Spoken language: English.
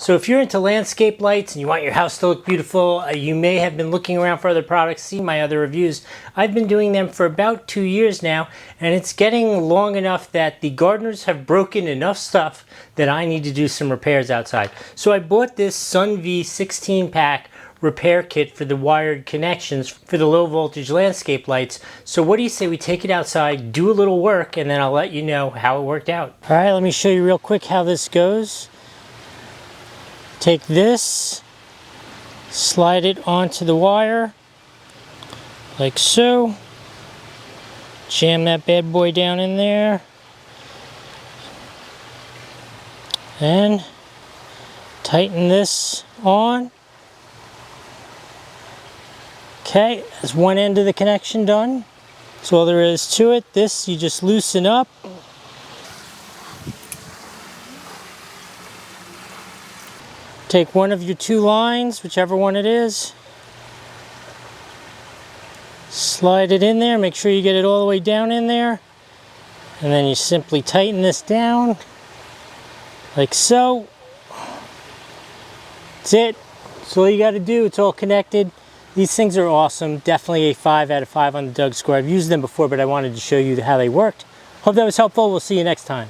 So if you're into landscape lights and you want your house to look beautiful, you may have been looking around for other products, see my other reviews. I've been doing them for about 2 years now, and it's getting long enough that the gardeners have broken enough stuff that I need to do some repairs outside. So I bought this SUNVIE 16-pack repair kit for the wired connections for the low voltage landscape lights. So what do you say we take it outside, do a little work, and then I'll let you know how it worked out. All right, let me show you real quick how this goes. Take this, slide it onto the wire, like so. Jam that bad boy down in there. And tighten this on. Okay, that's one end of the connection done. That's all there is to it. This you just loosen up. Take one of your two lines, whichever one it is. Slide it in there, make sure you get it all the way down in there. And then you simply tighten this down, like so. That's it. That's all you got to do. It's all connected. These things are awesome. Definitely a 5 out of 5 on the Doug score. I've used them before, but I wanted to show you how they worked. Hope that was helpful. We'll see you next time.